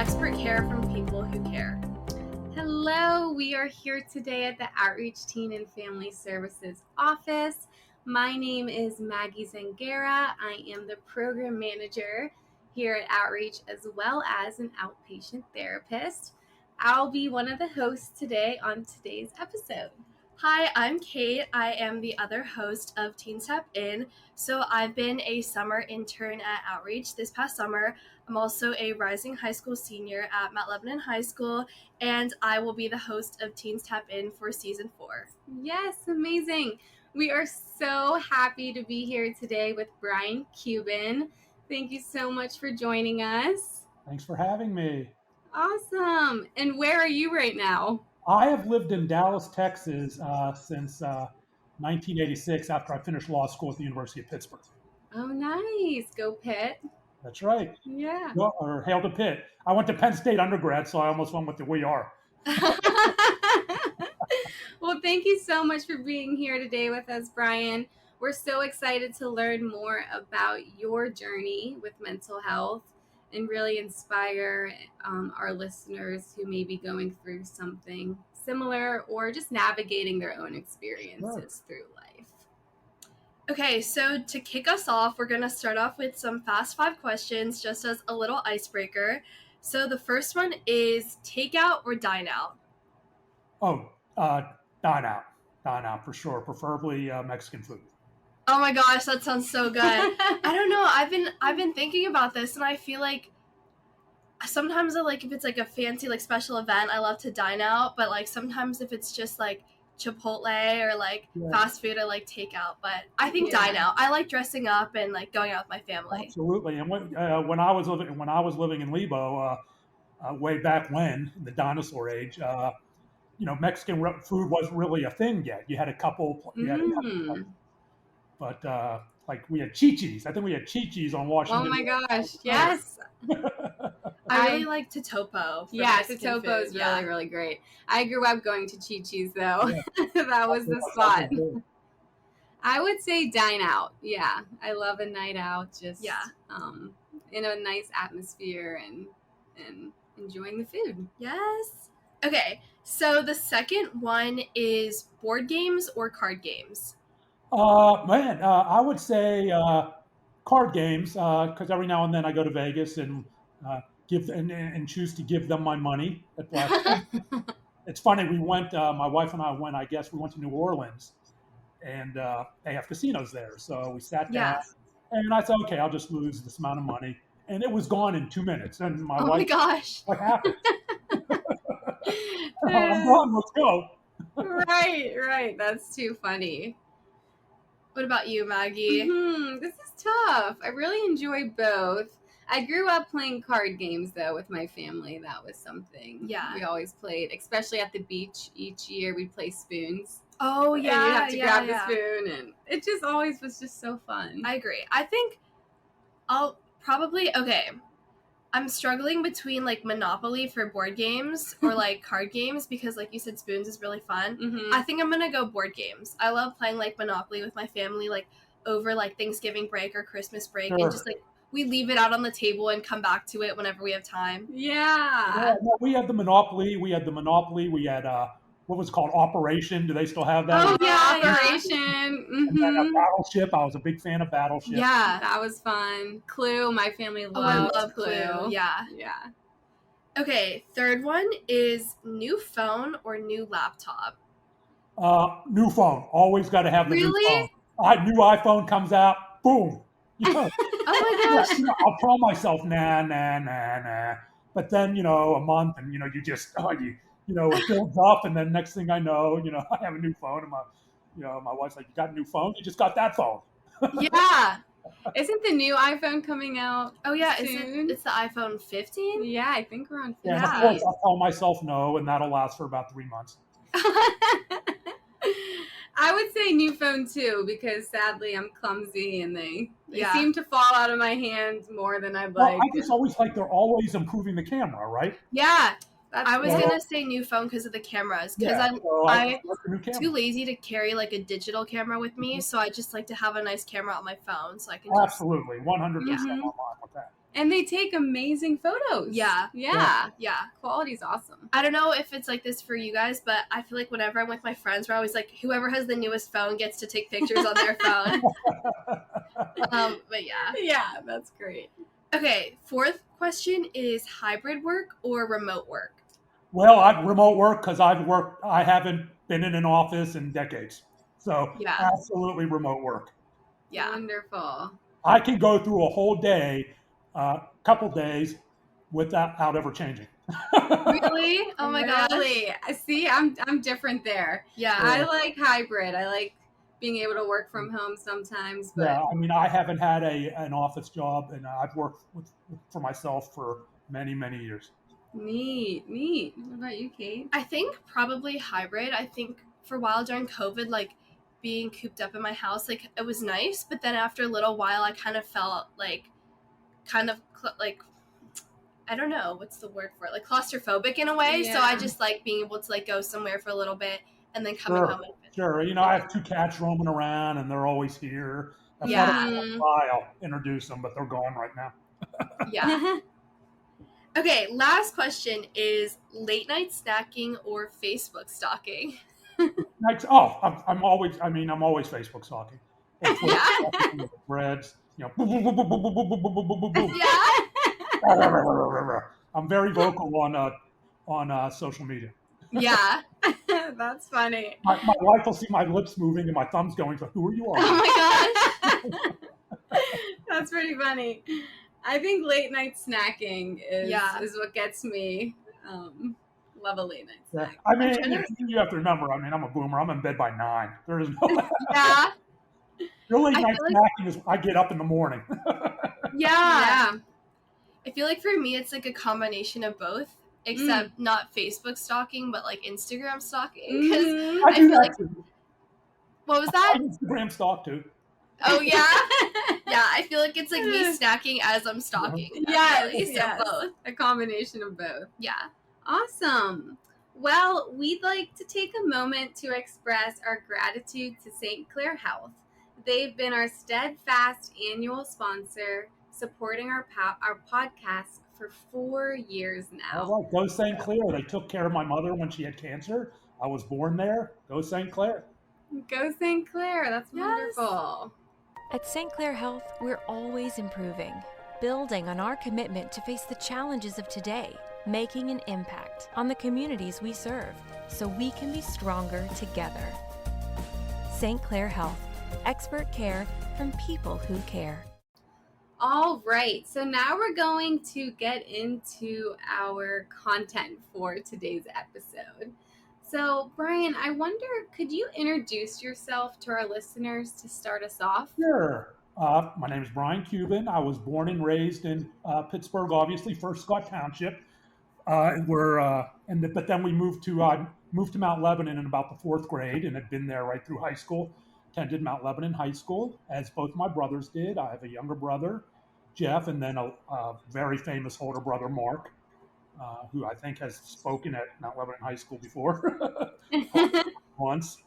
expert care from people who care. Hello, we are here today at the Outreach Teen and Family Services office. My name is Maggie Zangara. I am the program manager here at Outreach as well as an outpatient therapist. I'll be one of the hosts today on today's episode. Hi, I'm Kate. I am the other host of Teen Step In. So I've been a summer intern at Outreach this past summer. I'm also a rising high school senior at Lebanon High School, and I will be the host of Teen Step In for season 4. Yes, amazing. We are so happy to be here today with Brian Cuban. Thank you so much for joining us. Thanks for having me. Awesome. And where are you right now? I have lived in Dallas, Texas since 1986 after I finished law school at the University of Pittsburgh. Oh, nice. Go Pitt. That's right. Yeah. Or hail to Pitt. I went to Penn State undergrad, so I almost went with the we are. Well, thank you so much for being here today with us, Brian. We're so excited to learn more about your journey with mental health and really inspire our listeners who may be going through something similar or just navigating their own experiences through life. Okay, so to kick us off, we're going to start off with some fast 5 questions just as a little icebreaker. So the first one is takeout or dine out? Oh, dine out. Dine out for sure, preferably Mexican food. Oh my gosh, that sounds so good. I don't know. I've been thinking about this, and I feel like sometimes if it's like a fancy special event, I love to dine out. But sometimes if it's just Chipotle or fast food, I like takeout. But I think dine out. I like dressing up and going out with my family. Absolutely. And when I was living in Lebo, way back when, the dinosaur age, Mexican food wasn't really a thing yet. You had a couple. But we had Chi-Chi's. I think we had Chi-Chi's on Washington. Oh my gosh, yes. I really like Totopo. Yeah, Totopo is really, really great. I grew up going to Chi-Chi's though. Yeah. That was the spot. I would say dine out. Yeah, I love a night out, just in a nice atmosphere and enjoying the food. Yes. Okay, so the second one is board games or card games? I would say card games because every now and then I go to Vegas and choose to give them my money at blackjack. It's funny. We went. My wife and I went. I guess we went to New Orleans, and they have casinos there. So we sat down, and I said, "Okay, I'll just lose this amount of money," and it was gone in 2 minutes. And my wife, my gosh, what happened? I'm done. Let's go. Right. That's too funny. What about you, Maggie? This is tough. I really enjoy both. I grew up playing card games, though, with my family. That was something we always played, especially at the beach. Each year, we'd play spoons. Oh, yeah. And you'd have to grab the spoon, and it just always was just so fun. I agree. I think I'll probably, I'm struggling between Monopoly for board games or card games because you said spoons is really fun. Mm-hmm. I think I'm gonna go board games. I love playing Monopoly with my family over Thanksgiving break or Christmas break and just we leave it out on the table and come back to it whenever we have time. Yeah. No, we had the Monopoly. We had what was it called Operation. Do they still have that? Oh yeah, Operation. And then a Battleship. I was a big fan of Battleship. Yeah, that was fun. Clue. My family loved Clue. Yeah. Okay, third one is new phone or new laptop? New phone. Always got to have the new phone. New iPhone comes out. Boom. Oh my gosh. I'll tell myself, nah. But then, a month and, you just, it builds up. And then next thing I know, I have a new phone. And my wife's like, you got a new phone? You just got that phone. Yeah. Isn't the new iPhone coming out? Oh yeah, soon? It's the iPhone 15? Yeah, I think we're on 15. Yeah, and of course I'll tell myself no, and that'll last for about 3 months. I would say new phone too, because sadly I'm clumsy and they seem to fall out of my hands more than I'd like. I just always they're always improving the camera, right? Yeah. I was going to say new phone because of the cameras. Because I'm too lazy to carry a digital camera with me. So I just like to have a nice camera on my phone so I can Absolutely. 100% online with that. And they take amazing photos. Yeah. Yeah. Yeah. Quality's awesome. I don't know if it's like this for you guys, but I feel like whenever I'm with my friends, we're always like, whoever has the newest phone gets to take pictures on their phone. But yeah. Yeah, that's great. Okay, fourth question is hybrid work or remote work? Well, I remote work because I haven't been in an office in decades. So Yeah. absolutely remote work. Yeah. Wonderful. I can go through a whole day, couple days without ever changing. Really? Oh my gosh. Really? See, I'm different there. Yeah. I like hybrid. I like being able to work from home sometimes. But Yeah, I mean, I haven't had an office job, and I've worked for myself for many, many years. Neat. What about you, Kate? I think probably hybrid. I think for a while during COVID, like being cooped up in my house, like it was nice, but then after a little while, I kind of felt like like I don't know what's the word for it, like claustrophobic in a way. So I just like being able to like go somewhere for a little bit and then coming home. Sure. You know, I have 2 cats roaming around, and they're always here. I'll introduce them, but they're gone right now. Yeah. Okay, last question is late night snacking or Facebook stalking? I'm always Facebook stalking. Yeah. Breads, you know. Yeah. I'm very vocal on social media. Yeah. That's funny. My wife will see my lips moving and my thumbs going, so who are you? Oh my gosh. That's pretty funny. I think late night snacking is what gets me. Love a late night snack. I mean, you have to remember, I mean, I'm a boomer. I'm in bed by 9. There is no. Yeah. Your late night snacking is I get up in the morning. Yeah. I feel like for me, it's like a combination of both, except not Facebook stalking, but like Instagram stalking. Because I feel like. What was that? I Instagram stalk too. Oh yeah. Yeah, I feel like it's like me snacking as I'm stalking. Yes. Both. A combination of both. Yeah. Awesome. Well, we'd like to take a moment to express our gratitude to St. Clair Health. They've been our steadfast annual sponsor, supporting our podcast for 4 years now. All right, go St. Clair. They took care of my mother when she had cancer. I was born there. Go St. Clair. Go St. Clair. That's wonderful. At St. Clair Health, we're always improving, building on our commitment to face the challenges of today, making an impact on the communities we serve, so we can be stronger together. St. Clair Health, expert care from people who care. All right, so now we're going to get into our content for today's episode. So, Brian, I wonder, could you introduce yourself to our listeners to start us off? Sure. My name is Brian Cuban. I was born and raised in Pittsburgh, obviously, First Scott Township. But then we moved to Mount Lebanon in about the 4th grade, and had been there right through high school. Attended Mount Lebanon High School, as both my brothers did. I have a younger brother, Jeff, and then a very famous older brother, Mark, who I think has spoken at Mount Lebanon High School before once.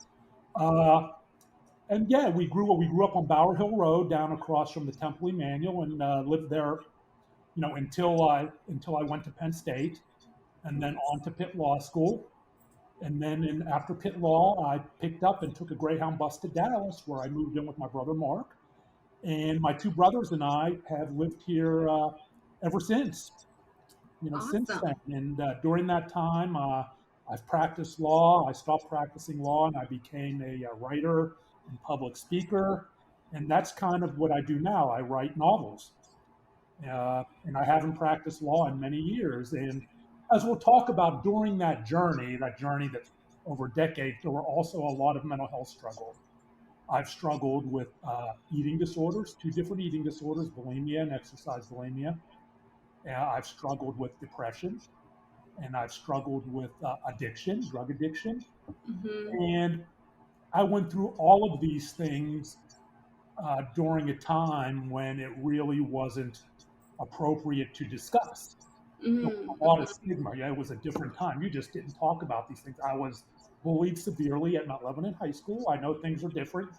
And yeah, we grew up on Bower Hill Road, down across from the Temple Emmanuel, and lived there, you know, until I went to Penn State, and then on to Pitt Law School. And then after Pitt Law, I picked up and took a Greyhound bus to Dallas, where I moved in with my brother Mark. And my 2 brothers and I have lived here ever since. Since then. And during that time, I've practiced law. I stopped practicing law, and I became a writer and public speaker. And that's kind of what I do now. I write novels. And I haven't practiced law in many years. And as we'll talk about during that journey that over decades, there were also a lot of mental health struggles. I've struggled with eating disorders, 2 different eating disorders, bulimia and exercise bulimia. I've struggled with depression, and I've struggled with addiction, drug addiction. Mm-hmm. And I went through all of these things during a time when it really wasn't appropriate to discuss. Mm-hmm. A lot of stigma. Yeah, it was a different time. You just didn't talk about these things. I was bullied severely at Mount Lebanon High School. I know things are different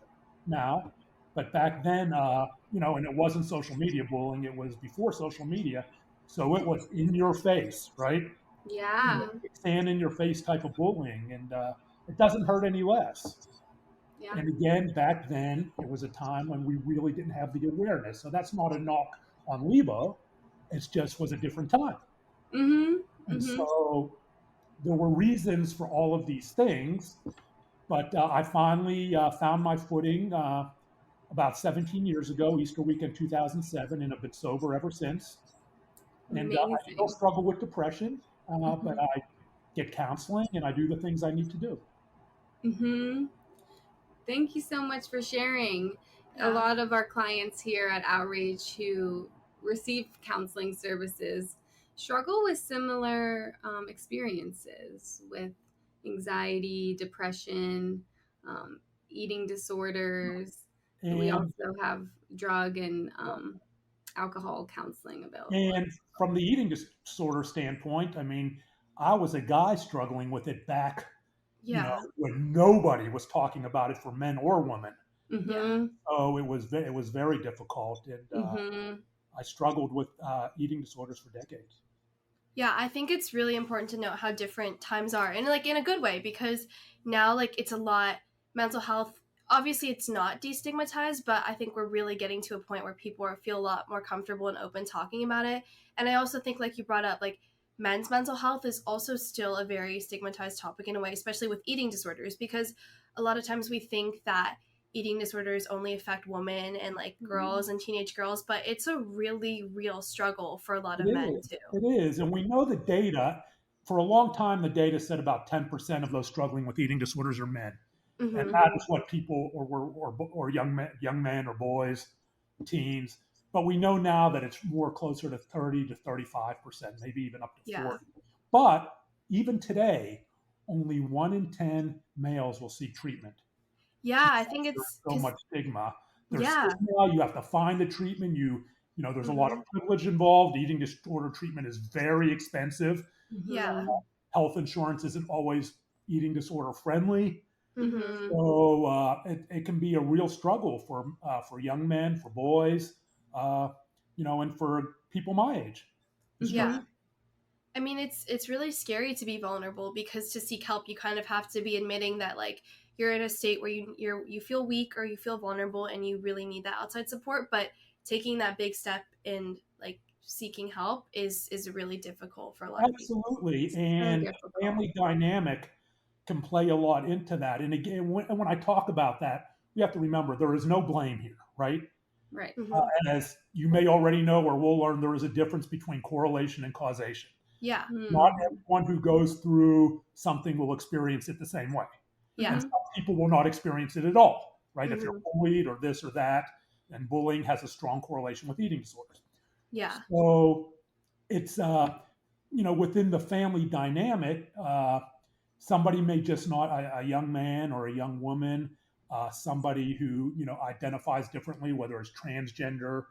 now, But back then, and it wasn't social media bullying; it was before social media, so it was in your face, right? Yeah. Stand in your face type of bullying, and it doesn't hurt any less. Yeah. And again, back then, it was a time when we really didn't have the awareness. So that's not a knock on Lebo. It just was a different time. Mhm. And Mhm. so there were reasons for all of these things, but I finally found my footing about 17 years ago, Easter weekend 2007, and have been sober ever since. And I still Amazing. struggle with depression, but Mhm. I get counseling and I do the things I need to do. Mhm. Thank you so much for sharing. A Yeah. lot of our clients here at Outreach who receive counseling services struggle with similar experiences with anxiety, depression, um, eating disorders. We And also have drug and alcohol counseling available. And from the eating disorder standpoint, I mean, I was a guy struggling with it back, Yeah. when nobody was talking about it for men or women. Yeah. Mm-hmm. So it was very difficult, and Mm-hmm. I struggled with eating disorders for decades. Yeah, I think it's really important to note how different times are, and like in a good way, because now like it's a lot mental health. Obviously, it's not destigmatized, but I think we're really getting to a point where people feel a lot more comfortable and open talking about it. And I also think, like you brought up, like men's mental health is also still a very stigmatized topic in a way, especially with eating disorders, because a lot of times we think that eating disorders only affect women and like girls and teenage girls, but it's a really real struggle for a lot It of men is. too. It is. And we know the data. For a long time, the data said about 10% of those struggling with eating disorders are men. And Mm-hmm. that is what people or young men or boys, teens. But we know now that it's more closer to 30 to 35%, maybe even up to Yeah. 40. But even today, only 1 in 10 males will seek treatment. Yeah, I think There's it's so because, much stigma. There's yeah. stigma. You have to find the treatment. There's a lot of Mm-hmm. privilege involved. Eating disorder treatment is very expensive. Yeah. Mm-hmm. Health insurance isn't always eating disorder friendly. Mm-hmm. Mm-hmm. So it can be a real struggle for young men, for boys, uh, and for people my age. It's true. Yeah. I mean, it's really scary to be vulnerable because to seek help, you kind of have to be admitting that like you're in a state where you feel weak or you feel vulnerable and you really need that outside support. But taking that big step in like seeking help is really difficult for a lot of people. Absolutely, So and difficult. family dynamic can play a lot into that. And again, when I talk about that, we have to remember there is no blame here, right? Right. Mm-hmm. As you may already know, or will learn, there is a difference between correlation and causation. Yeah. Not Mm-hmm. everyone who goes through something will experience it the same way. Yeah. And Mm-hmm. some people will not experience it at all, right? If you're Mm-hmm. bullied or this or that, and bullying has a strong correlation with eating disorders. Yeah. So it's, within the family dynamic, somebody may just not, a young man or a young woman, somebody who, identifies differently, whether it's transgender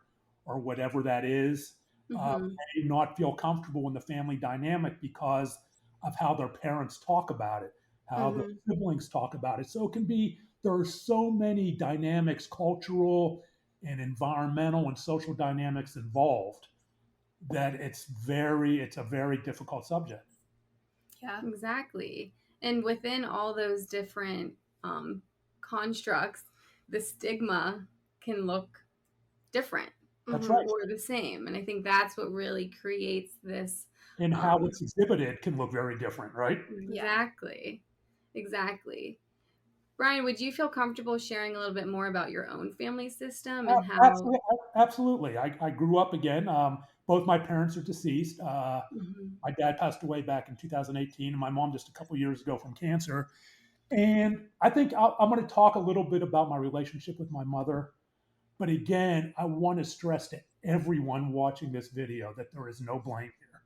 or whatever that is, Mm-hmm. may not feel comfortable in the family dynamic because of how their parents talk about it, how the Mm-hmm. siblings talk about it. So it can be, there are so many dynamics, cultural and environmental and social dynamics involved that it's a very difficult subject. Yeah. Exactly. And within all those different um, constructs, the stigma can look different That's Mm-hmm. right. or the same. And I think that's what really creates this. And how Um, it's exhibited can look very different, right? Yeah. exactly. Exactly. Brian, would you feel comfortable sharing a little bit more about your own family system and how? Absolutely. Absolutely. I grew up again. Both my parents are deceased. Mhm. My dad passed away back in 2018, and my mom just a couple years ago from cancer. And I think I'm going to talk a little bit about my relationship with my mother. But again, I want to stress to everyone watching this video that there is no blame here.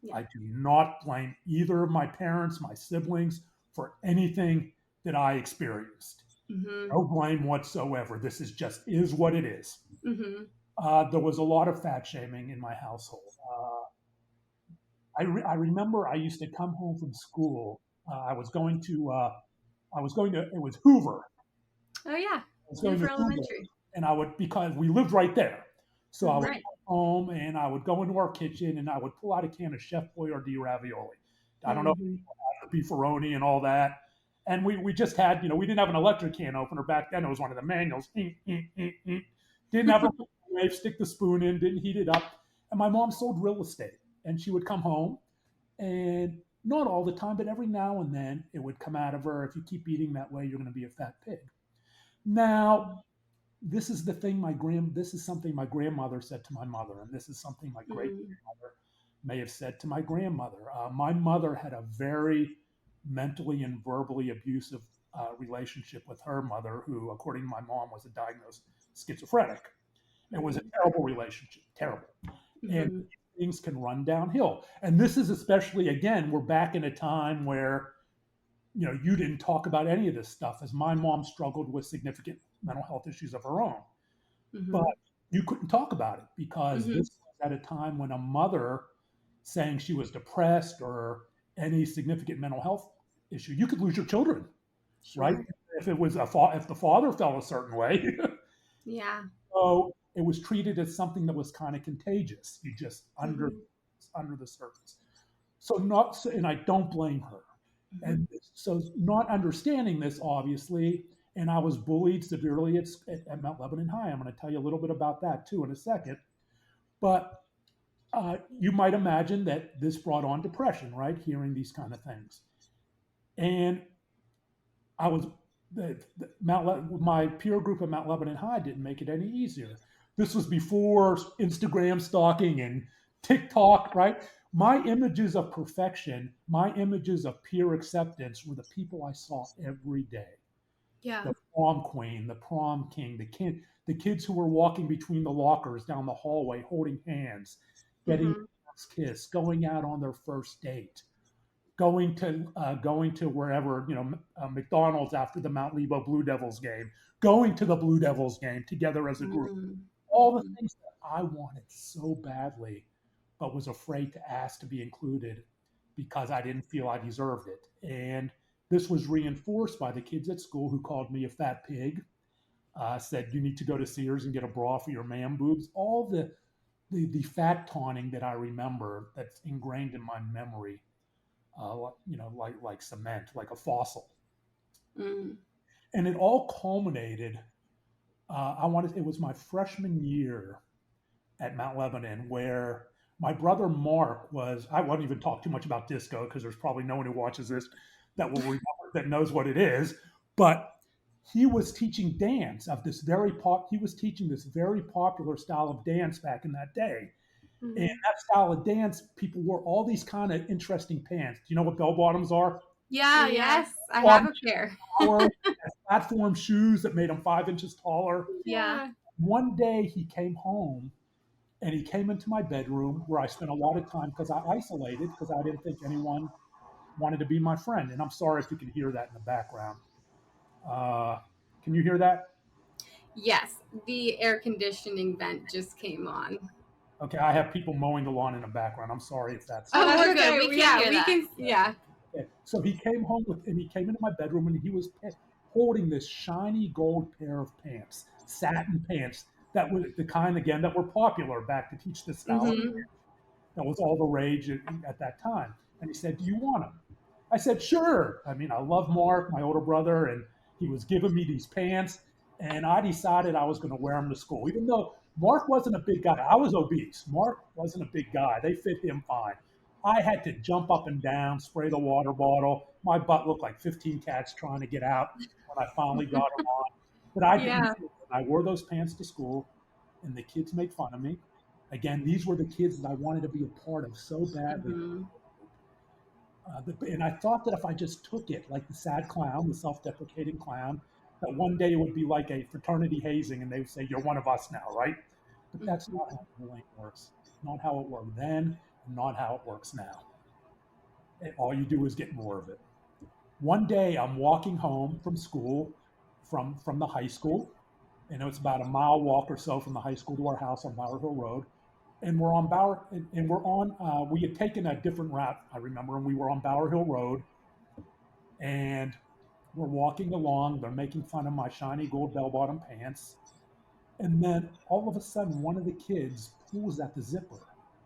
Yeah. I do not blame either of my parents, my siblings, for anything that I experienced. Mhm. No blame whatsoever. This is what it is. Mhm. There was a lot of fat shaming in my household. I remember I used to come home from school. I was going to, it was Hoover. Oh yeah. I was going to Hoover Hoover. Elementary. and I would, because we lived right there. So I would Right. come home and I would go into our kitchen and I would pull out a can of Chef Boyardee ravioli. I don't know Mhm. if the beefaroni and all that. And we just had, we didn't have an electric can opener back then. It was one of the manuals. Didn't have a microwave, stick the spoon in, didn't heat it up. And my mom sold real estate. And she would come home and not all the time, but every now and then it would come out of her. If you keep eating that way, you're going to be a fat pig. Now, this is the thing this is something my grandmother said to my mother, and this is something my great Mhm. grandmother may have said to my grandmother. My mother had a very mentally and verbally abusive relationship with her mother, who, according to my mom, was a diagnosed schizophrenic. It was a terrible relationship, terrible. And Mhm. things can run downhill. And this is especially, again, we're back in a time where you didn't talk about any of this stuff, as my mom struggled with significant mental health issues of her own. But Mhm. you couldn't talk about it because Mhm. this was at a time when a mother saying she was depressed or any significant mental health issue, you could lose your children, right? Sure. If it was if the father felt a certain way. Yeah. So it was treated as something that was kind of contagious. You just Mhm. under the surface. So not, and I don't blame her. Mhm. And so not understanding this, obviously, and I was bullied severely at Mount Lebanon High. I'm going to tell you a little bit about that too in a second. But you might imagine that this brought on depression, right? Hearing these kind of things. And I was, my peer group at Mount Lebanon High didn't make it any easier. This was before Instagram stalking and TikTok, right? My images of perfection, my images of peer acceptance were the people I saw every day. Yeah. The prom queen, the prom king, the kids who were walking between the lockers down the hallway, holding hands, getting Mhm. a kiss, going out on their first date, going to wherever, McDonald's after the Mount Lebo Blue Devils game, going to the Blue Devils game together as a group. Mhm. All the Mhm. things that I wanted so badly, but was afraid to ask to be included because I didn't feel I deserved it. And this was reinforced by the kids at school who called me a fat pig, said you need to go to Sears and get a bra for your man boobs. All the fat taunting that I remember, that's ingrained in my memory, like cement, like a fossil. Mhm. And it all culminated. It was my freshman year at Mount Lebanon, where my brother Mark was. I won't even talk too much about disco because there's probably no one who watches this that will remember, that knows what it is. But he was teaching dance of this he was teaching this very popular style of dance back in that day. And Mhm. that style of dance, people wore all these kind of interesting pants. Do you know what bell bottoms are? Yeah, yeah. Yes, I have Bottom a pair. platform shoes that made him 5 inches taller. Yeah. Yeah. One day he came home and he came into my bedroom where I spent a lot of time because I isolated because I didn't think anyone wanted to be my friend. And I'm sorry if you can hear that in the background. Uh, can you hear that? Yes, the air conditioning vent just came on. Okay, I have people mowing the lawn in the background. I'm sorry if that's. Oh, That's we're good. okay. We can Yeah, hear we that. can. Yeah. Okay. So he came home and he came into my bedroom and he was holding this shiny gold pair of pants, satin pants that were the kind again that were popular back to teach this style. Mhm. That was all the rage at that time. And he said, "Do you want them?" I said, "Sure." I mean, I love Mark, my older brother, and he was giving me these pants, and I decided I was going to wear them to school, even though Mark wasn't a big guy. I was obese. Mark wasn't a big guy. They fit him fine. I had to jump up and down, spray the water bottle. My butt looked like 15 cats trying to get out when I finally got them on. But I didn't. Yeah. I wore those pants to school, and the kids made fun of me. Again, these were the kids that I wanted to be a part of so badly. Mhm. And I thought that if I just took it, like the sad clown, the self-deprecating clown, that one day it would be like a fraternity hazing, and they would say, "You're one of us now," right? But that's Mhm. not how bullying works. Not how it worked then, and not how it works now. And all you do is get more of it. One day, I'm walking home from school, from the high school, and it's about a mile walk or so from the high school to our house on Bower Hill Road. And we're on we had taken a different route, I remember, and we were on Bower Hill Road, and we're walking along. They're making fun of my shiny gold bell bottom pants. And then all of a sudden, one of the kids pulls at the zipper,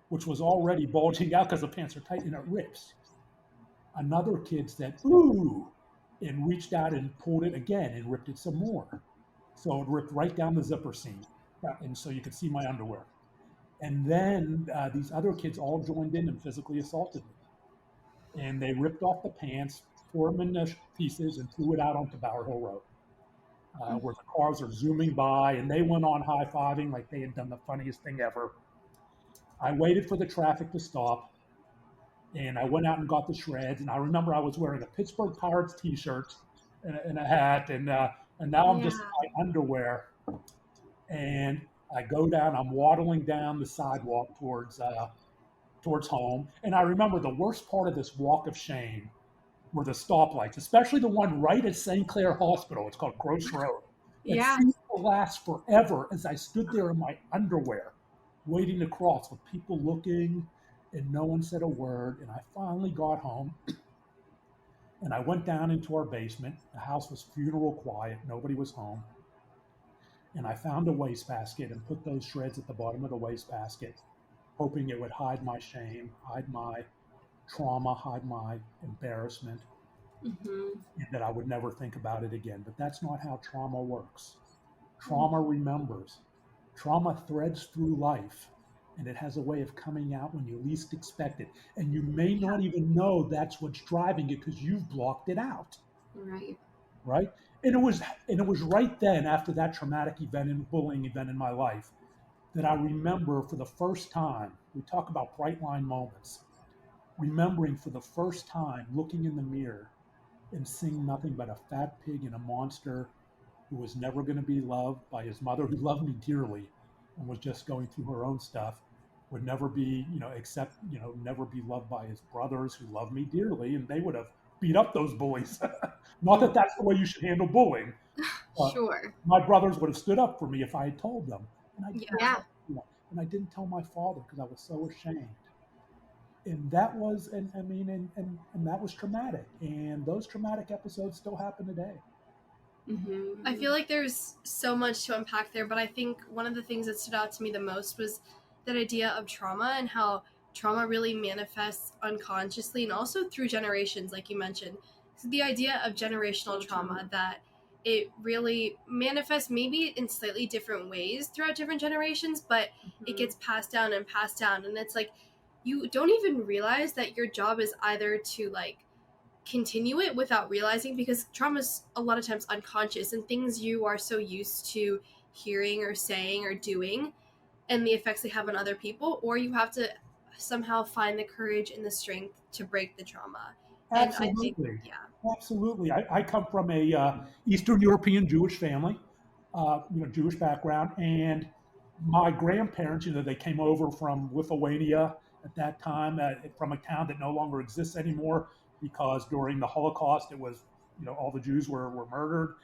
which was already bulging out because the pants are tight, and it rips. Another kid said, "Ooh," and reached out and pulled it again and ripped it some more. So it ripped right down the zipper seam. And so you could see my underwear. And then these other kids all joined in and physically assaulted me. And they ripped off the pants, tore them into pieces, and threw it out onto Bower Hill Road, where the cars are zooming by, and they went on high-fiving like they had done the funniest thing ever. I waited for the traffic to stop, and I went out and got the shreds. And I remember I was wearing a Pittsburgh Pirates T-shirt and a hat, and now I'm just in my underwear. And I go down. I'm waddling down the sidewalk towards home. And I remember the worst part of this walk of shame were the stoplights, especially the one right at St. Clair Hospital. It's called Gross Road. It seemed to last forever as I stood there in my underwear, waiting to cross with people looking, and no one said a word. And I finally got home, and I went down into our basement. The house was funeral quiet. Nobody was home. And I found a wastebasket and put those shreds at the bottom of the wastebasket, hoping it would hide my shame, hide my trauma, hide my embarrassment, and that I would never think about it again. But that's not how trauma works. Trauma remembers. Trauma threads through life, and it has a way of coming out when you least expect it. And you may not even know that's what's driving it because you've blocked it out. Right? And it was right then, after that traumatic event and bullying event in my life, that I remember for the first time, we talk about bright line moments, remembering for the first time looking in the mirror and seeing nothing but a fat pig and a monster who was never going to be loved by his mother, who loved me dearly and was just going through her own stuff, would never be, never be loved by his brothers who loved me dearly, and they would have beat up those bullies. Not that that's the way you should handle bullying. Sure. My brothers would have stood up for me if I had told them. And I didn't Yeah. And I didn't tell my father because I was so ashamed. And that was, and that was traumatic. And those traumatic episodes still happen today. I feel like there's so much to unpack there, but I think one of the things that stood out to me the most was that idea of trauma and how trauma really manifests unconsciously and also through generations, like you mentioned. So the idea of generational trauma, that it really manifests maybe in slightly different ways throughout different generations, but it gets passed down. And it's like you don't even realize that your job is either to like continue it without realizing, because trauma is a lot of times unconscious and things you are so used to hearing or saying or doing and the effects they have on other people, or you have to somehow find the courage and the strength to break the trauma. Absolutely. And I think, Absolutely. I come from a Eastern European Jewish family, Jewish background, and my grandparents, they came over from Lithuania at that time, from a town that no longer exists anymore because during the Holocaust, it was, all the Jews were murdered.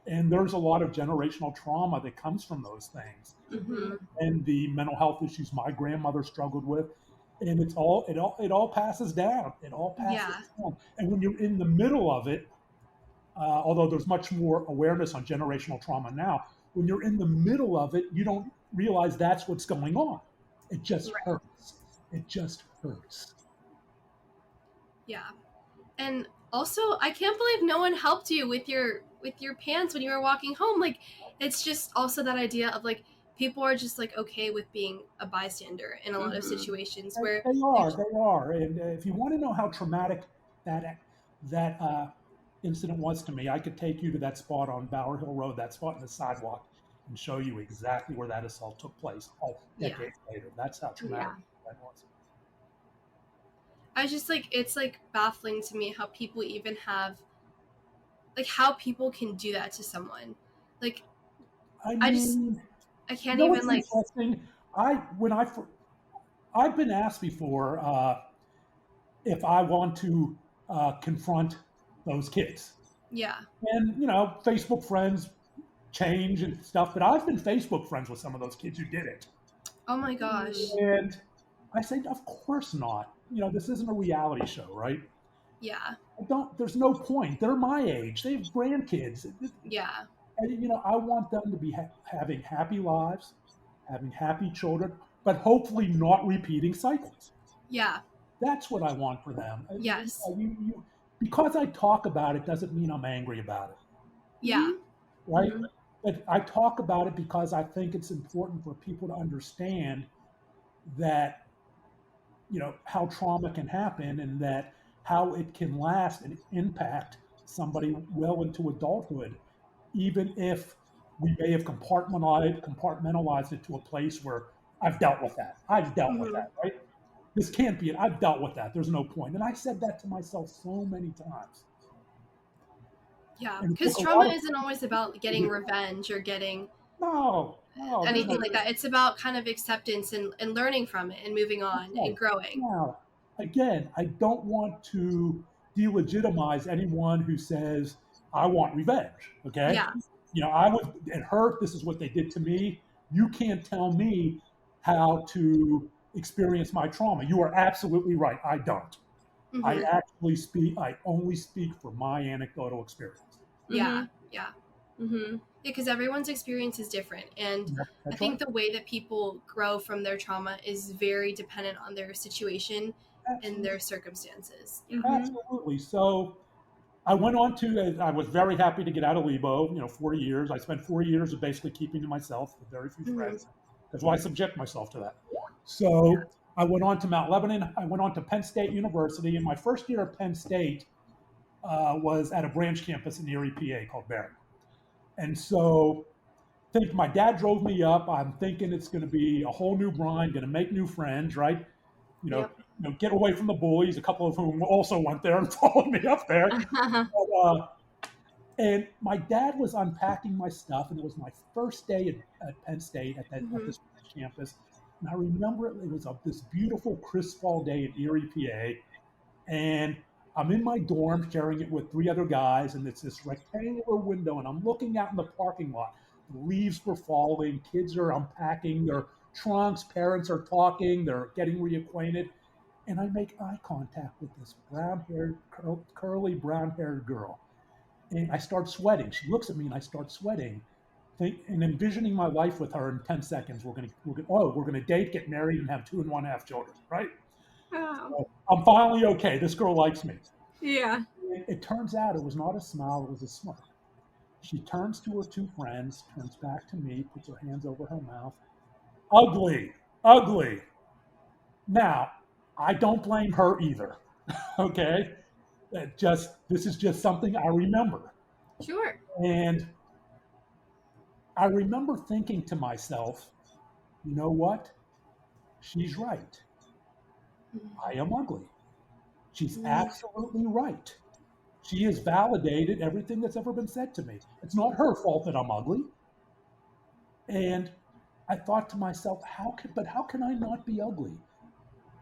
And there's a lot of generational trauma that comes from those things. And the mental health issues my grandmother struggled with. And it all passes down. It all passes down. And when you're in the middle of it, although there's much more awareness on generational trauma now, when you're in the middle of it, you don't realize that's what's going on. It just hurts. It just hurts. Yeah. And also, I can't believe no one helped you with your pants when you were walking home. Like, it's just also that idea of like, people are just like okay with being a bystander in a lot of situations where they are. And if you want to know how traumatic that incident was to me, I could take you to that spot on Bower Hill Road, that spot in the sidewalk, and show you exactly where that assault took place decades later. That's how traumatic that was. I was just like, it's like baffling to me how people even have, like, how people can do that to someone. Like, I can't even like. Interesting. I've been asked before if I want to confront those kids. Yeah. And Facebook friends change and stuff, but I've been Facebook friends with some of those kids who did it. Oh my gosh. And I say, of course not. This isn't a reality show, right? Yeah. There's no point. They're my age. They have grandkids. Yeah. And I want them to be having happy lives, having happy children, but hopefully not repeating cycles. Yeah. That's what I want for them. Yes. Because I talk about it doesn't mean I'm angry about it, Yeah. right? But I talk about it because I think it's important for people to understand that, how trauma can happen and that how it can last and impact somebody well into adulthood, even if we may have compartmentalized it to a place where I've dealt with that. I've dealt with Mm-hmm. that, right? This can't be it. I've dealt with that. There's no point. And I said that to myself so many times. Yeah, And it because took a trauma lot of isn't always about getting revenge or getting no, there's anything no. like that. It's about kind of acceptance and learning from it and moving That's on right. and growing. Now, again, I don't want to delegitimize anyone who says I want revenge. Okay, Yeah. it hurt. This is what they did to me. You can't tell me how to experience my trauma. You are absolutely right. I don't. Mm-hmm. I only speak for my anecdotal experience. Yeah. Yeah. Mm-hmm. Because everyone's experience is different. And Yeah, I that's think right. the way that people grow from their trauma is very dependent on their situation and Absolutely. their circumstances. Yeah. Absolutely. So I went on I was very happy to get out of Lebo, 4 years. I spent 4 years of basically keeping to myself with very few Mm-hmm. friends because why subject myself to that? So I went on to Mount Lebanon. I went on to Penn State University. And my first year at Penn State was at a branch campus in Erie, PA called Barron. And so think my dad drove me up. I'm thinking it's going to be a whole new Brian, going to make new friends, right? You know, Yep. get away from the bullies, a couple of whom also went there and followed me up there. And my dad was unpacking my stuff, and it was my first day at Penn State at Mm-hmm. this campus. And I remember it was this beautiful, crisp fall day in Erie, PA. And I'm in my dorm sharing it with 3 other guys, and it's this rectangular window, and I'm looking out in the parking lot. The leaves were falling, kids are unpacking their trunks, parents are talking, they're getting reacquainted. And I make eye contact with this curly brown haired girl. And I start sweating. She looks at me and I start sweating. And envisioning my life with her in 10 seconds. We're gonna date, get married, and have 2.5 children, right? Oh. So I'm finally okay. This girl likes me. Yeah. It turns out it was not a smile, it was a smirk. She turns to her 2 friends, turns back to me, puts her hands over her mouth. Ugly, ugly. Now, I don't blame her either. Okay. This is just something I remember. Sure. And I remember thinking to myself, you know what? She's right. I am ugly. She's absolutely right. She has validated everything that's ever been said to me. It's not her fault that I'm ugly. And I thought to myself, how can I not be ugly?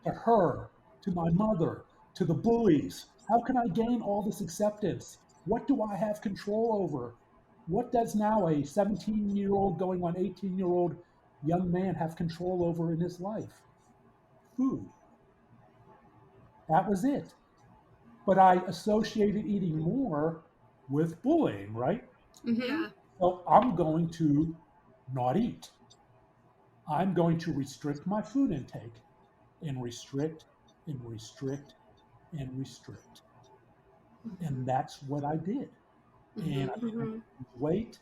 To her, to my mother, to the bullies. How can I gain all this acceptance? What do I have control over? What does now a 17-year-old going on 18-year-old young man have control over in his life? Food. That was it. But I associated eating more with bullying, right? Mm-hmm. Yeah. So I'm going to not eat. I'm going to restrict my food intake and restrict and restrict and restrict. And that's what I did. And I began to Mm-hmm. lose weight.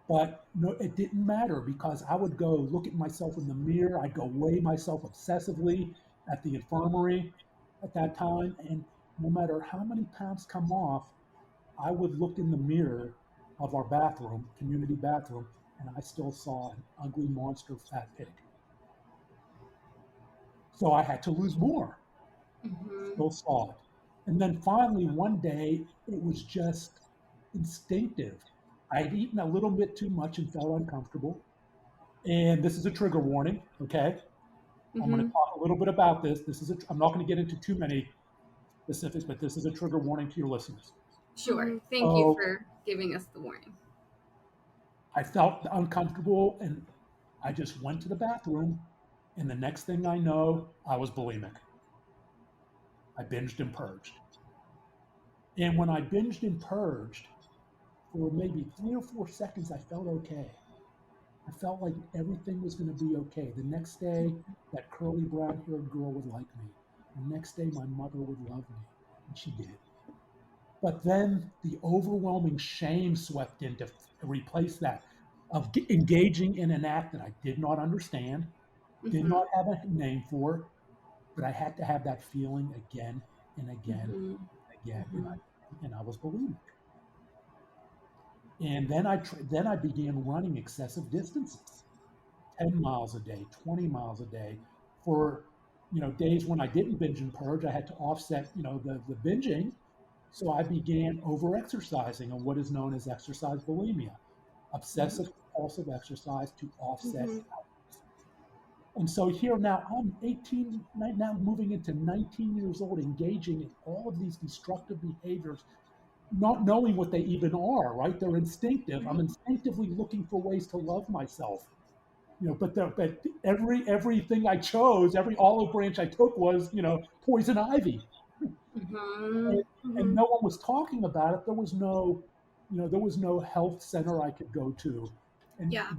But no, it didn't matter because I would go look at myself in the mirror. I'd go weigh myself obsessively at the infirmary at that time. And no matter how many pounds come off, I would look in the mirror of our bathroom, community bathroom, and I still saw an ugly monster fat pig. So I had to lose more. Mm-hmm. Still saw it. And then finally, one day, it was just instinctive. I'd eaten a little bit too much and felt uncomfortable. And this is a trigger warning, okay? I'm going Mm-hmm. to talk a little bit about this. I'm not going to get into too many specifics, but this is a trigger warning to your listeners. Sure. Mm-hmm. Thank you So for giving us the warning. I felt uncomfortable and I just went to the bathroom. And the next thing I know, I was bulimic. I binged and purged. And when I binged and purged, for maybe 3 or 4 seconds, I felt okay. I felt like everything was going to be okay. The next day, that curly brown haired girl would like me. The next day, my mother would love me. And she did. But then the overwhelming shame swept in to replace that of engaging in an act that I did not understand, did Mm-hmm. not have a name for, but I had to have that feeling again and again Mm-hmm. and again. Mm-hmm. And I was bulimic. And then I began running excessive distances, 10 miles a day, 20 miles a day for, days when I didn't binge and purge. I had to offset, the binging. So I began over exercising on what is known as exercise bulimia, obsessive compulsive exercise to offset. Mm-hmm. And so here now I'm 18, right now moving into 19 years old, engaging in all of these destructive behaviors, not knowing what they even are, right? They're instinctive. I'm instinctively looking for ways to love myself. But everything I chose, every olive branch I took was, poison ivy. Mm-hmm. And no one was talking about it. There was no health center I could go to and Yeah.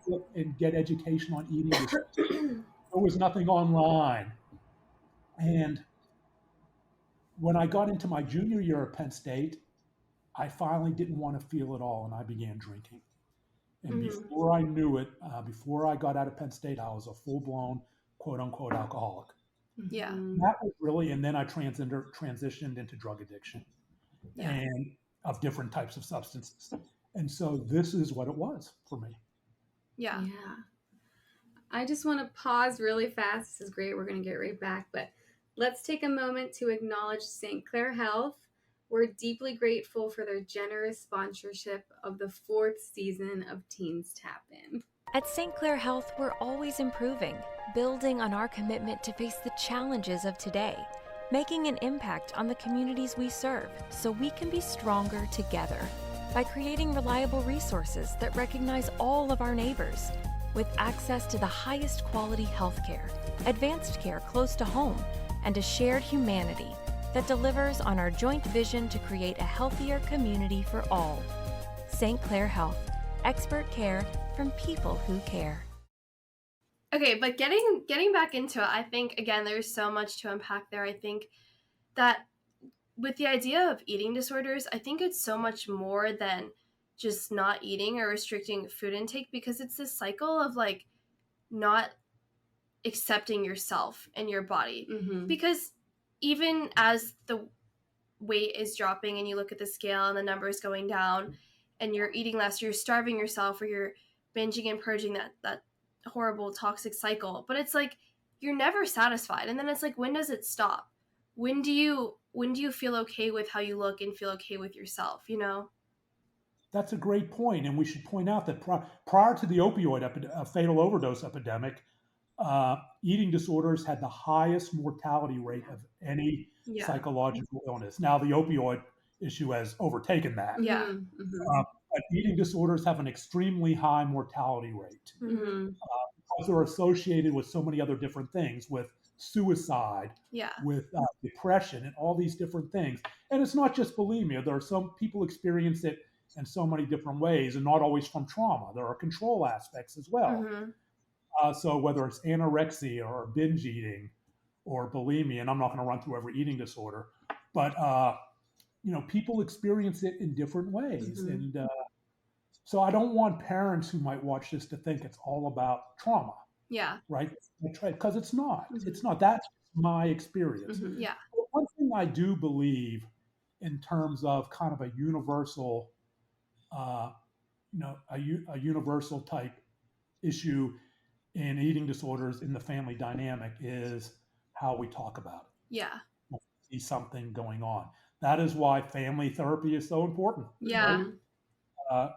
get education on eating disorders. There was nothing online. And when I got into my junior year at Penn State, I finally didn't want to feel it all, and I began drinking. And before I knew it, before I got out of Penn State, I was a full-blown quote unquote alcoholic. Yeah. That was really, and then I transitioned into drug addiction Yeah. and of different types of substances. And so this is what it was for me. Yeah. Yeah. I just want to pause really fast. This is great. We're going to get right back, but let's take a moment to acknowledge St. Clair Health. We're deeply grateful for their generous sponsorship of the 4th season of Teens Tap In. At St. Clair Health, we're always improving, building on our commitment to face the challenges of today, making an impact on the communities we serve so we can be stronger together by creating reliable resources that recognize all of our neighbors with access to the highest quality healthcare, advanced care close to home, and a shared humanity that delivers on our joint vision to create a healthier community for all. St. Clair Health, expert care from people who care. Okay, but getting back into it, I think, again, there's so much to unpack there. I think that with the idea of eating disorders, I think it's so much more than just not eating or restricting food intake, because it's this cycle of like not accepting yourself and your body. Mm-hmm. Because even as the weight is dropping and you look at the scale and the numbers going down and you're eating less, you're starving yourself, or you're binging and purging that horrible toxic cycle. But it's like you're never satisfied. And then it's like, when does it stop? When do you feel okay with how you look and feel okay with yourself, That's a great point. And we should point out that prior to the opioid fatal overdose epidemic, eating disorders had the highest mortality rate of any Yeah. psychological illness. Now, the opioid issue has overtaken that. Yeah. Mm-hmm. But eating disorders have an extremely high mortality rate Mm-hmm. because they're associated with so many other different things, with suicide, Yeah. with depression, and all these different things. And it's not just bulimia. There are some people experience it in so many different ways, and not always from trauma. There are control aspects as well. Mm-hmm. So whether it's anorexia or binge eating or bulimia, and I'm not going to run through every eating disorder, but people experience it in different ways. Mm-hmm. And so I don't want parents who might watch this to think it's all about trauma, Yeah. right? Because it's not. Mm-hmm. It's not. That's my experience. Mm-hmm. Yeah. But one thing I do believe in terms of kind of a universal, a universal type issue in eating disorders in the family dynamic is how we talk about it. Yeah. See something going on. That is why family therapy is so important. Yeah. Right?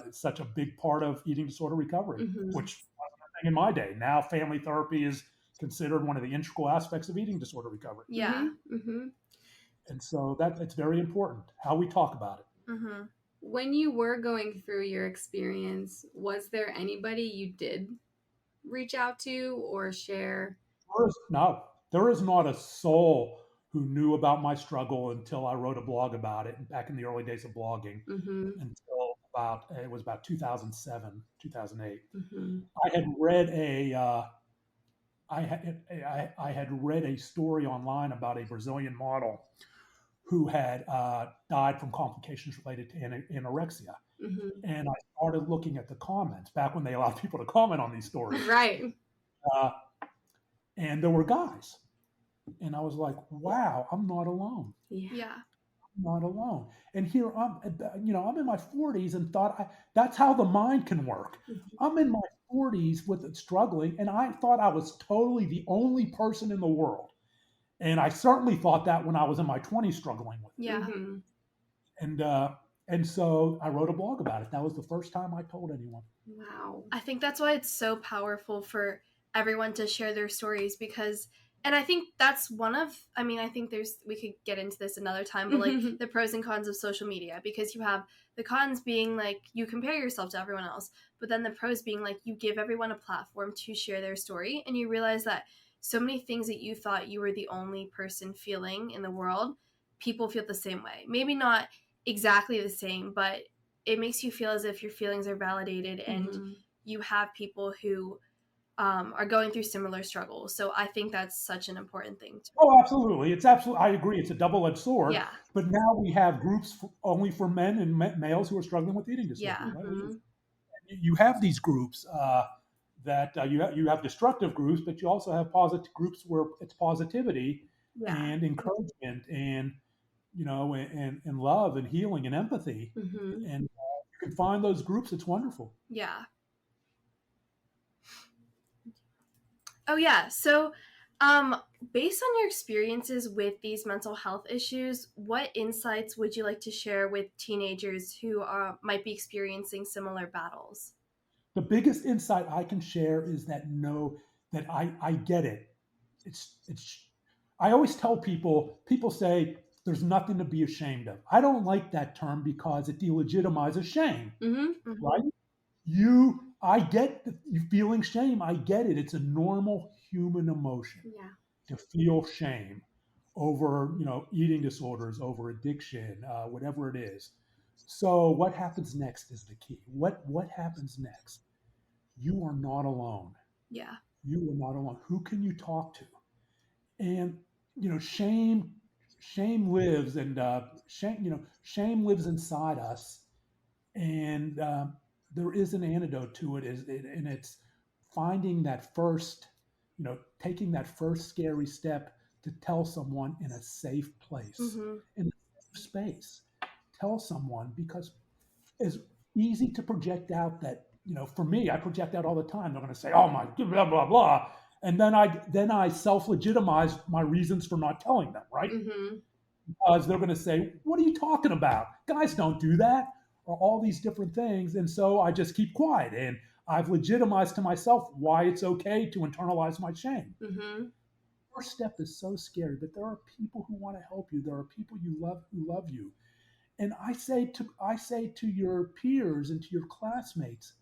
It's such a big part of eating disorder recovery, Mm-hmm. which wasn't a thing in my day. Now family therapy is considered one of the integral aspects of eating disorder recovery. Yeah. Mm-hmm. And so it's very important how we talk about it. Mm-hmm. When you were going through your experience, was there anybody you did reach out to or share? There is not a soul who knew about my struggle until I wrote a blog about it back in the early days of blogging, Mm-hmm. until about 2007, 2008. Mm-hmm. I had read I had read a story online about a Brazilian model who had died from complications related to anorexia. Mm-hmm. And I started looking at the comments back when they allowed people to comment on these stories. Right. Uh, and there were guys. And I was like, wow, I'm not alone. Yeah. I'm not alone. And here I'm in my 40s and thought that's how the mind can work. Mm-hmm. I'm in my 40s with it struggling, and I thought I was totally the only person in the world. And I certainly thought that when I was in my 20s struggling with it. Yeah. Mm-hmm. And so I wrote a blog about it. That was the first time I told anyone. Wow. I think that's why it's so powerful for everyone to share their stories because, and I think that's I think we could get into this another time, but like the pros and cons of social media, because you have the cons being like you compare yourself to everyone else, but then the pros being like you give everyone a platform to share their story, and you realize that so many things that you thought you were the only person feeling in the world, people feel the same way. Maybe not exactly the same, but it makes you feel as if your feelings are validated and you have people who are going through similar struggles. So I think that's such an important thing. Oh, absolutely. I agree. It's a double-edged sword. Yeah. But now we have groups only for men and males who are struggling with eating disorders. Yeah. Right? Mm-hmm. You have these groups that you have destructive groups, but you also have positive groups where it's positivity and encouragement and and love and healing and empathy. Mm-hmm. And you can find those groups. It's wonderful. Yeah. Oh, yeah. So based on your experiences with these mental health issues, what insights would you like to share with teenagers who might be experiencing similar battles? The biggest insight I can share is that I get it. It's I always tell people say there's nothing to be ashamed of. I don't like that term because it delegitimizes shame. Mm-hmm. Right? I get you feeling shame. I get it. It's a normal human emotion to feel shame over, eating disorders, over addiction, whatever it is. So what happens next is the key. What happens next? You are not alone. Yeah. You are not alone. Who can you talk to? And shame lives, and shame lives inside us, and there is an antidote to it, and it's finding that first, taking that first scary step to tell someone in a safe place, in a safe space. Tell someone, because it's easy to project out that, for me, I project out all the time. They're going to say, "Oh my, blah blah blah," and then I self-legitimize my reasons for not telling them, right? Mm-hmm. Because they're going to say, "What are you talking about? Guys don't do that," or all these different things. And so I just keep quiet, and I've legitimized to myself why it's okay to internalize my shame. Mm-hmm. First step is so scary, but there are people who want to help you. There are people you love who love you. And I say to your peers and to your classmates,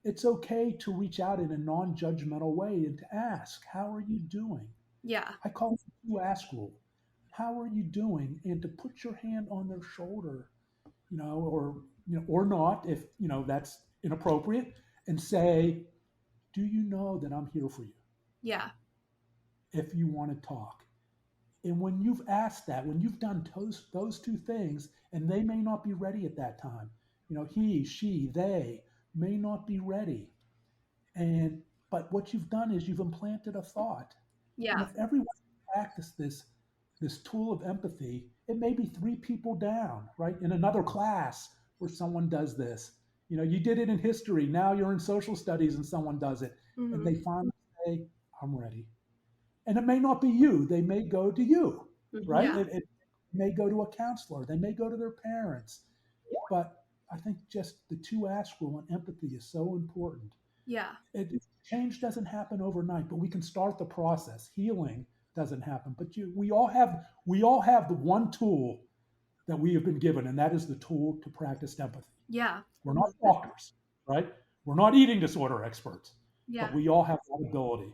it's okay to reach out in a non-judgmental way and to ask, "How are you doing?" Yeah. I call it the ask rule. How are you doing? And to put your hand on their shoulder, or not, if that's inappropriate, and say, "Do you know that I'm here for you?" Yeah. If you want to talk. And when you've asked that, when you've done those two things, and they may not be ready at that time, he, she, they may not be ready. But what you've done is you've implanted a thought. Yeah. And if everyone practiced this tool of empathy, it may be 3 people down, right? In another class where someone does this. You did it in history. Now you're in social studies and someone does it. And they finally say, "I'm ready." And it may not be you. They may go to you, right? Yeah. It may go to a counselor. They may go to their parents. But I think just the 2 ask rule and empathy is so important. Yeah. Change doesn't happen overnight, but we can start the process. Healing doesn't happen, but we all have the one tool that we have been given, and that is the tool to practice empathy. Yeah. We're not doctors, right? We're not eating disorder experts, Yeah. but we all have that ability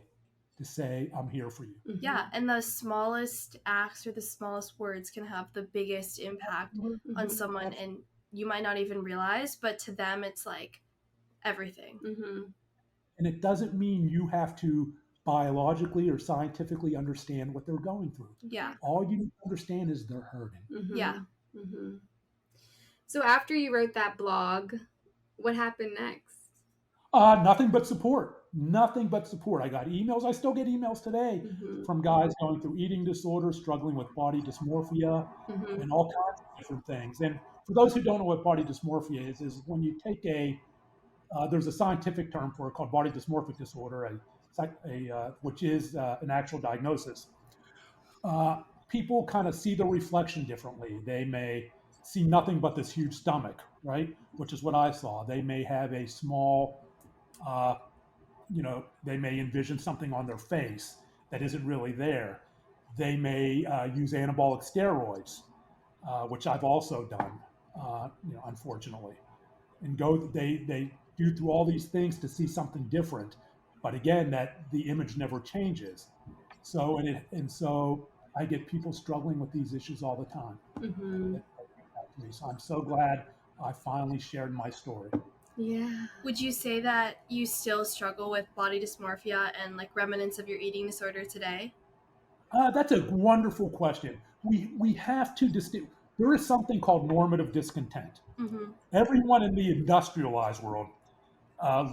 to say, "I'm here for you." Yeah, and the smallest acts or the smallest words can have the biggest impact on someone. And you might not even realize, but to them it's like everything. Mm-hmm. And it doesn't mean you have to biologically or scientifically understand what they're going through. Yeah. All you need to understand is they're hurting. Mm-hmm. Yeah. Mm-hmm. So after you wrote that blog, what happened next? Nothing but support. Nothing but support. I got emails. I still get emails today Mm-hmm. from guys going through eating disorders, struggling with body dysmorphia, Mm-hmm. and all kinds of different things. And for those who don't know what body dysmorphia is when you take there's a scientific term for it called body dysmorphic disorder, which is an actual diagnosis. People kind of see the reflection differently. They may see nothing but this huge stomach, right? Which is what I saw. They may have a small, they may envision something on their face that isn't really there. They may use anabolic steroids, which I've also done, unfortunately, and they do through all these things to see something different. But again, that the image never changes. So I get people struggling with these issues all the time. Mm-hmm. So I'm so glad I finally shared my story. Yeah. Would you say that you still struggle with body dysmorphia and like remnants of your eating disorder today? That's a wonderful question. We have to distinguish. There is something called normative discontent. Mm-hmm. Everyone in the industrialized world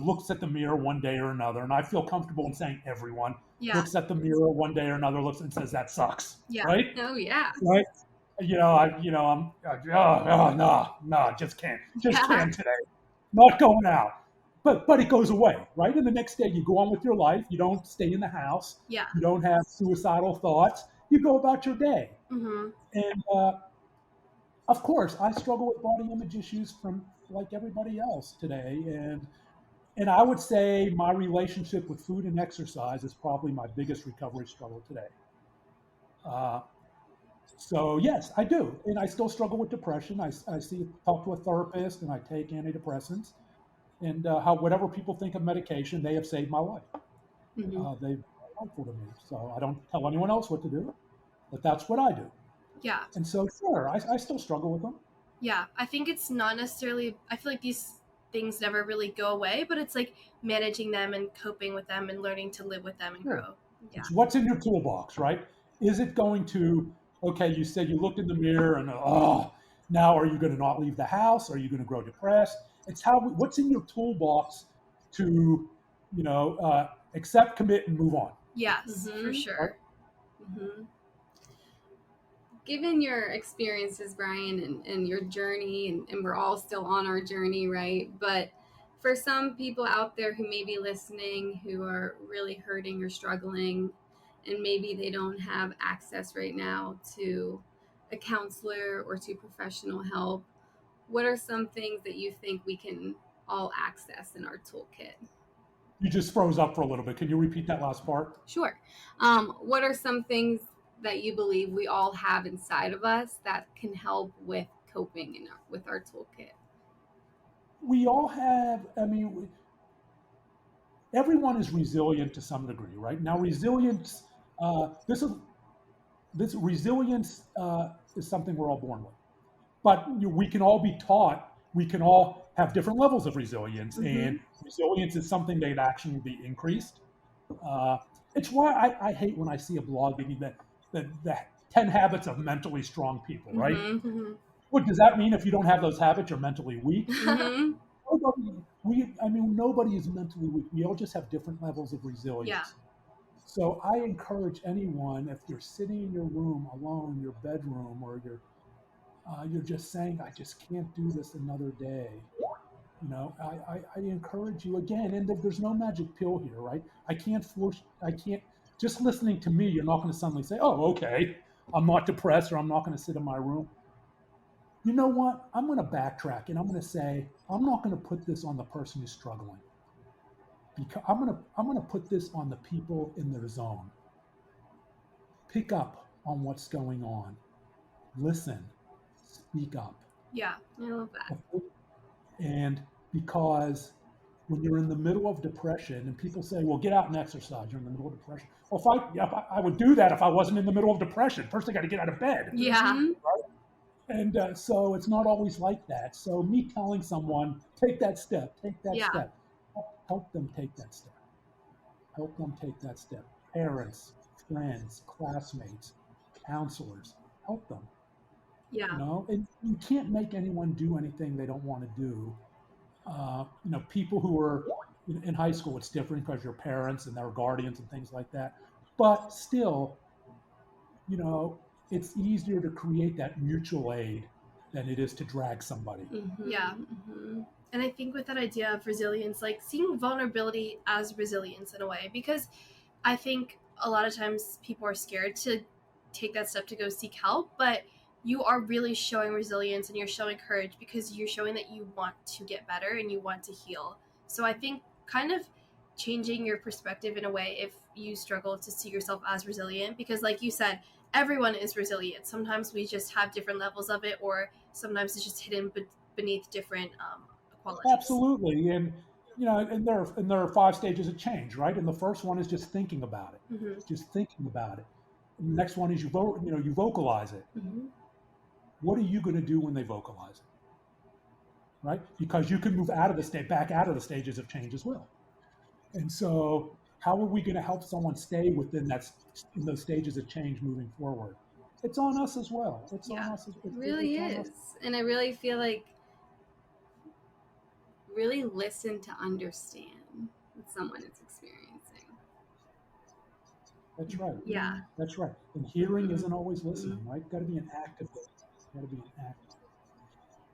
looks at the mirror one day or another, and I feel comfortable in saying everyone Yeah. looks at the mirror one day or another, looks and says that sucks, Yeah. right? Oh yeah. Right? No, just can't today, not going out. But it goes away, right? And the next day you go on with your life. You don't stay in the house. Yeah. You don't have suicidal thoughts. You go about your day. Mm-hmm. And of course, I struggle with body image issues from like everybody else today. And I would say my relationship with food and exercise is probably my biggest recovery struggle today. So yes, I do, and I still struggle with depression. I talk to a therapist, and I take antidepressants, and whatever people think of medication, they have saved my life. Mm-hmm. They've been helpful to me. So I don't tell anyone else what to do, but that's what I do. Yeah. And so sure, I still struggle with them. Yeah. I think it's not necessarily, I feel like these things never really go away, but it's like managing them and coping with them and learning to live with them and grow. Yeah. It's what's in your toolbox, right? Is it going to, okay, you said you looked in the mirror and, now are you going to not leave the house? Are you going to grow depressed? It's what's in your toolbox to, accept, commit, and move on. Yes, Mm-hmm. for sure. Mm-hmm. Given your experiences, Brian, and your journey, and we're all still on our journey, right? But for some people out there who may be listening who are really hurting or struggling, and maybe they don't have access right now to a counselor or to professional help, what are some things that you think we can all access in our toolkit? You just froze up for a little bit. Can you repeat that last part? Sure. What are some things that you believe we all have inside of us that can help with coping with our toolkit? We all have, everyone is resilient to some degree, right? Now, resilience, this resilience is something we're all born with. But we can all be taught, we can all have different levels of resilience, Mm-hmm. and resilience is something that actually be increased. It's why I hate when I see a blog the 10 habits of mentally strong people, right? Mm-hmm. Mm-hmm. What does that mean? If you don't have those habits, you're mentally weak? Mm-hmm. Nobody is mentally weak. We all just have different levels of resilience. Yeah. So I encourage anyone, if you're sitting in your room alone, your bedroom, or you're just saying, I just can't do this another day. I encourage you again, and there's no magic pill here, right? I can't, just listening to me, you're not going to suddenly say, oh, okay, I'm not depressed, or I'm not going to sit in my room. You know what? I'm going to backtrack, and I'm going to say, I'm not going to put this on the person who's struggling. Because I'm going to put this on the people in their zone. Pick up on what's going on. Listen. Speak up. Yeah. I love that. And because when you're in the middle of depression, and people say, well, get out and exercise, you're in the middle of depression. Well, I would do that if I wasn't in the middle of depression. First, I got to get out of bed. Yeah. Mm-hmm. And so it's not always like that. So me telling someone, take that step, Yeah. help them take that step. Help them take that step. Parents, friends, classmates, counselors, help them. Yeah. And you can't make anyone do anything they don't want to do. People who are in high school, it's different because your parents and their guardians and things like that. But still, you know, it's easier to create that mutual aid than it is to drag somebody. Yeah. And I think with that idea of resilience, like seeing vulnerability as resilience in a way, because I think a lot of times people are scared to take that step to go seek help, but you are really showing resilience and you're showing courage because you're showing that you want to get better and you want to heal. So I think kind of changing your perspective in a way if you struggle to see yourself as resilient, because like you said, everyone is resilient. Sometimes we just have different levels of it, or sometimes it's just hidden beneath different qualities. Absolutely, and there are 5 stages of change, right? And the first one is just thinking about it, just thinking about it. And the next one is you vocalize it. What are you going to do when they vocalize it, right? Because you can move back out of the stages of change as well. And so, how are we going to help someone stay in those stages of change moving forward? It's on us as well. It's on us. It really is. And I really feel like really listen to understand what someone is experiencing. That's right. Yeah. That's right. And hearing isn't always listening, right? Got to be an active listener. Got to be an active.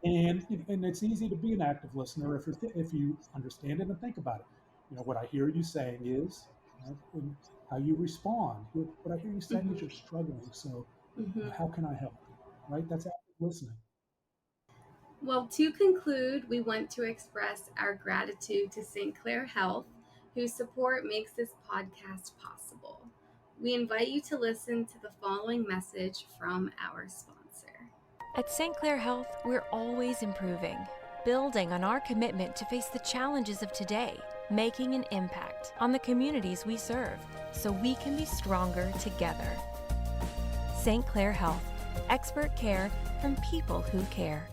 And it's easy to be an active listener if you understand it and think about it. What I hear you saying is, and how you respond. What I hear you saying is you're struggling. So how can I help? Right? That's active listening. Well, to conclude, we want to express our gratitude to St. Clair Health, whose support makes this podcast possible. We invite you to listen to the following message from our sponsor. At St. Clair Health, we're always improving, building on our commitment to face the challenges of today, making an impact on the communities we serve, so we can be stronger together. St. Clair Health, expert care from people who care.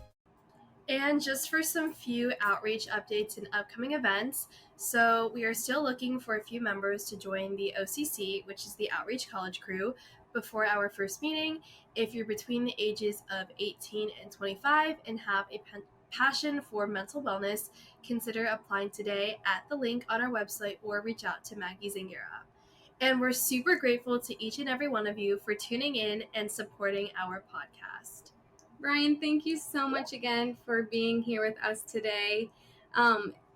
And just for some few outreach updates and upcoming events, so we are still looking for a few members to join the OCC, which is the Outreach College Crew, before our first meeting. If you're between the ages of 18 and 25 and have a passion for mental wellness, consider applying today at the link on our website or reach out to Maggie Zangara. And we're super grateful to each and every one of you for tuning in and supporting our podcast. Brian, thank you so much again for being here with us today.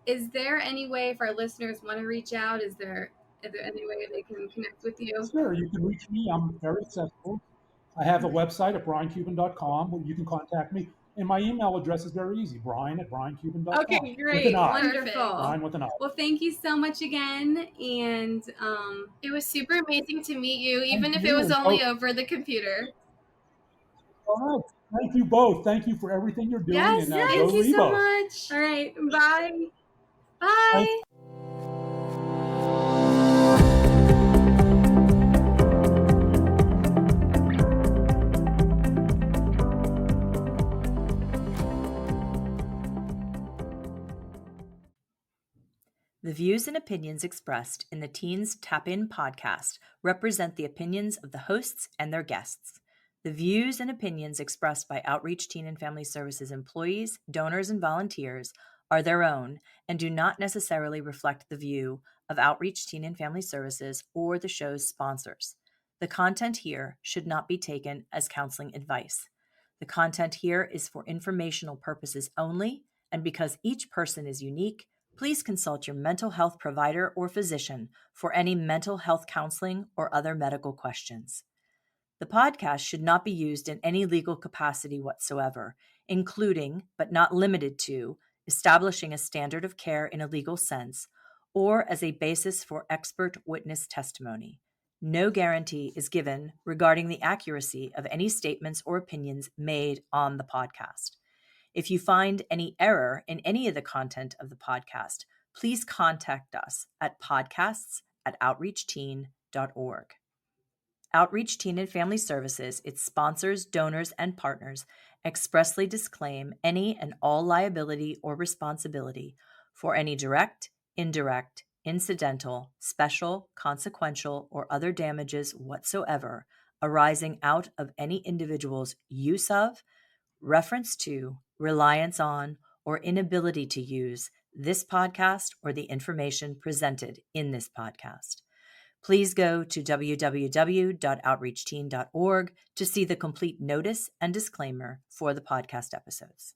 Is there any way if our listeners want to reach out? Is there any way they can connect with you? Sure, you can reach me. I'm very accessible. I have a website at briancuban.com where you can contact me. And my email address is very easy, brian@briancuban.com. Okay, great. Wonderful. Brian with an I. Well, thank you so much again. And it was super amazing to meet you, even if it was only over the computer. All right. Thank you both. Thank you for everything you're doing. Yes, and thank you so much. All right, bye. Bye. The views and opinions expressed in the Teens Tap In podcast represent the opinions of the hosts and their guests. The views and opinions expressed by Outreach Teen and Family Services employees, donors, and volunteers are their own and do not necessarily reflect the view of Outreach Teen and Family Services or the show's sponsors. The content here should not be taken as counseling advice. The content here is for informational purposes only, and because each person is unique, please consult your mental health provider or physician for any mental health counseling or other medical questions. The podcast should not be used in any legal capacity whatsoever, including, but not limited to, establishing a standard of care in a legal sense, or as a basis for expert witness testimony. No guarantee is given regarding the accuracy of any statements or opinions made on the podcast. If you find any error in any of the content of the podcast, please contact us at podcasts@outreachteen.org. Outreach Teen and Family Services, its sponsors, donors, and partners, expressly disclaim any and all liability or responsibility for any direct, indirect, incidental, special, consequential, or other damages whatsoever arising out of any individual's use of, reference to, reliance on, or inability to use this podcast or the information presented in this podcast. Please go to www.outreachteen.org to see the complete notice and disclaimer for the podcast episodes.